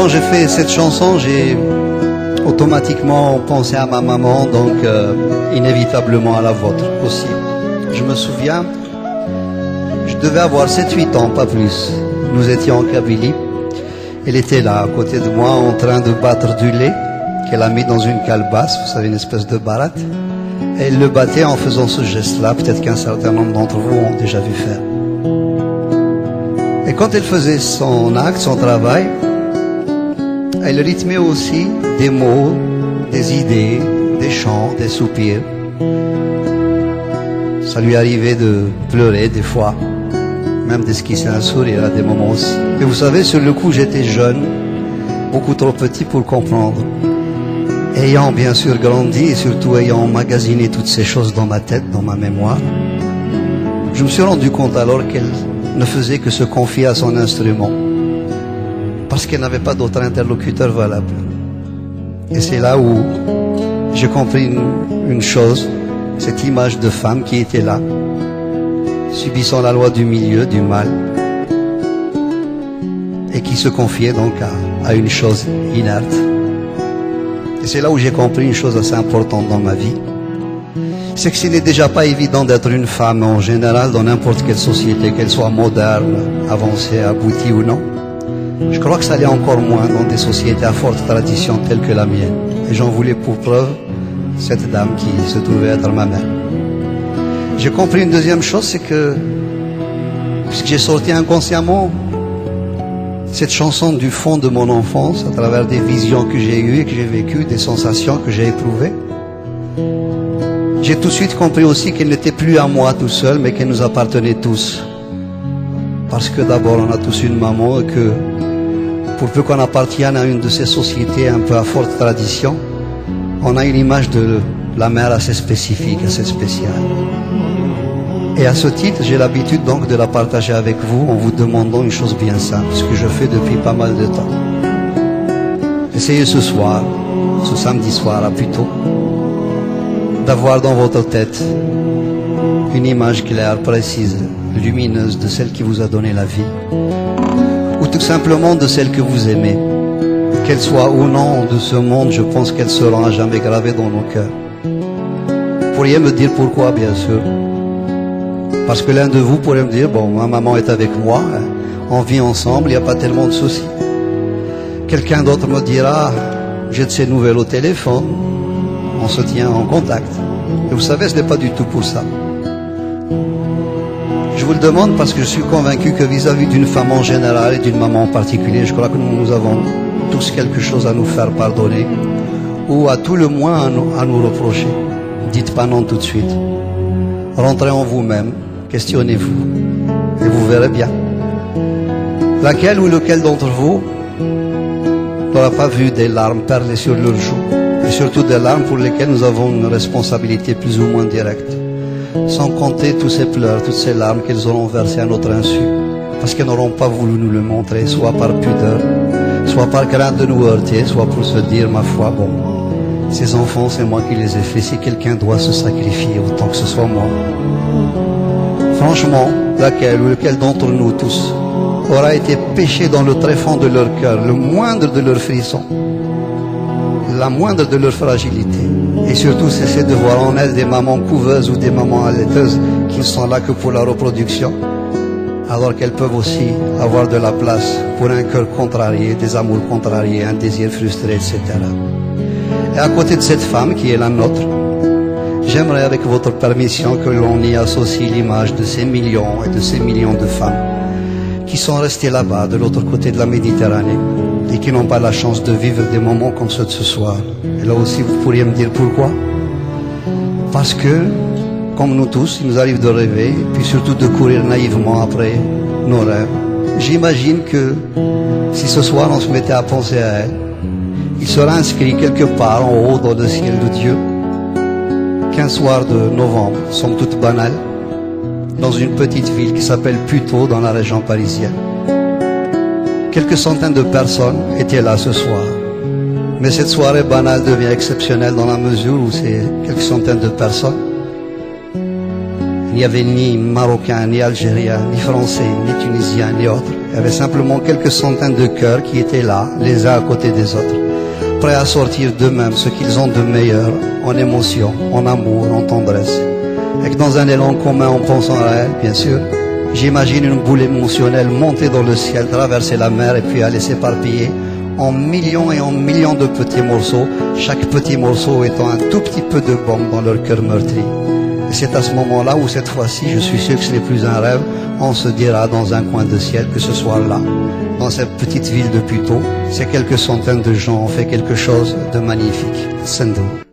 quand j'ai fait cette chanson, j'ai automatiquement pensé à ma maman, donc inévitablement à la vôtre aussi. Je me souviens, je devais avoir 7-8 ans, pas plus. Nous étions en Kabylie. Elle était là, à côté de moi, en train de battre du lait qu'elle a mis dans une calebasse, vous savez, une espèce de baratte. Et elle le battait en faisant ce geste-là, peut-être qu'un certain nombre d'entre vous ont déjà vu faire. Et quand elle faisait son acte, son travail, elle rythmait aussi des mots, des idées, des chants, des soupirs. Ça lui arrivait de pleurer des fois, même d'esquisser un sourire à des moments aussi. Et vous savez, sur le coup, j'étais jeune, beaucoup trop petit pour comprendre. Ayant bien sûr grandi et surtout ayant emmagasiné toutes ces choses dans ma tête, dans ma mémoire, je me suis rendu compte alors qu'elle ne faisait que se confier à son instrument, parce qu'elle n'avait pas d'autre interlocuteur valable. Et c'est là où j'ai compris une chose, cette image de femme qui était là, subissant la loi du milieu, du mal, et qui se confiait donc à une chose inerte. Et c'est là où j'ai compris une chose assez importante dans ma vie, c'est que ce n'est déjà pas évident d'être une femme en général dans n'importe quelle société, qu'elle soit moderne, avancée, aboutie ou non. Je crois que ça allait encore moins dans des sociétés à forte tradition telles que la mienne. Et j'en voulais pour preuve cette dame qui se trouvait être ma mère. J'ai compris une deuxième chose, c'est que, puisque j'ai sorti inconsciemment cette chanson du fond de mon enfance, à travers des visions que j'ai eues et que j'ai vécues, des sensations que j'ai éprouvées, j'ai tout de suite compris aussi qu'elle n'était plus à moi tout seul, mais qu'elle nous appartenait tous. Parce que d'abord, on a tous une maman et que, pour peu qu'on appartienne à une de ces sociétés un peu à forte tradition, on a une image de la mère assez spécifique, assez spéciale. Et à ce titre, j'ai l'habitude donc de la partager avec vous en vous demandant une chose bien simple, ce que je fais depuis pas mal de temps. Essayez ce soir, ce samedi soir à plus tôt, d'avoir dans votre tête une image claire, précise, lumineuse de celle qui vous a donné la vie, ou tout simplement de celle que vous aimez. Qu'elle soit ou non de ce monde, je pense qu'elle sera à jamais gravée dans nos cœurs. Vous pourriez me dire pourquoi, bien sûr. Parce que l'un de vous pourrait me dire, bon, ma maman est avec moi, on vit ensemble, il n'y a pas tellement de soucis. Quelqu'un d'autre me dira, j'ai de ces nouvelles au téléphone, on se tient en contact. Et vous savez, ce n'est pas du tout pour ça. Je vous le demande parce que je suis convaincu que vis-à-vis d'une femme en général et d'une maman en particulier, je crois que nous avons tous quelque chose à nous faire pardonner, ou à tout le moins à nous reprocher. Dites pas non tout de suite. Rentrez en vous-même, questionnez-vous, et vous verrez bien. Laquelle ou lequel d'entre vous n'aura pas vu des larmes perler sur leurs joues, et surtout des larmes pour lesquelles nous avons une responsabilité plus ou moins directe, sans compter tous ces pleurs, toutes ces larmes qu'elles auront versées à notre insu, parce qu'elles n'auront pas voulu nous le montrer, soit par pudeur, soit par crainte de nous heurter, soit pour se dire, ma foi, bon, ces enfants, c'est moi qui les ai faits, si quelqu'un doit se sacrifier, autant que ce soit moi. Franchement, laquelle ou lequel d'entre nous tous aura été péché dans le tréfonds de leur cœur, le moindre de leurs frissons, la moindre de leur fragilité, et surtout cesser de voir en elles des mamans couveuses ou des mamans allaiteuses qui ne sont là que pour la reproduction, alors qu'elles peuvent aussi avoir de la place pour un cœur contrarié, des amours contrariés, un désir frustré, etc. Et à côté de cette femme qui est la nôtre, j'aimerais avec votre permission que l'on y associe l'image de ces millions et de ces millions de femmes qui sont restées là-bas, de l'autre côté de la Méditerranée, et qui n'ont pas la chance de vivre des moments comme ceux de ce soir. Et là aussi, vous pourriez me dire pourquoi? Parce que, comme nous tous, il nous arrive de rêver, et puis surtout de courir naïvement après nos rêves. J'imagine que si ce soir on se mettait à penser à elle, il sera inscrit quelque part en haut dans le ciel de Dieu qu'un soir de novembre, somme toute banale, dans une petite ville qui s'appelle Puteaux dans la région parisienne. Quelques centaines de personnes étaient là ce soir. Mais cette soirée banale devient exceptionnelle dans la mesure où c'est quelques centaines de personnes n'y avait ni Marocains, ni Algériens, ni Français, ni Tunisiens, ni autres. Il y avait simplement quelques centaines de cœurs qui étaient là, les uns à côté des autres, prêts à sortir d'eux-mêmes ce qu'ils ont de meilleur en émotion, en amour, en tendresse. Et que dans un élan commun en pensant à elle, bien sûr, j'imagine une boule émotionnelle monter dans le ciel, traverser la mer et puis aller s'éparpiller en millions et en millions de petits morceaux, chaque petit morceau étant un tout petit peu de bombe dans leur cœur meurtri. Et c'est à ce moment-là où cette fois-ci, je suis sûr que ce n'est plus un rêve, on se dira dans un coin de ciel que ce soit là, dans cette petite ville de Puteaux, ces quelques centaines de gens ont fait quelque chose de magnifique. Sendo.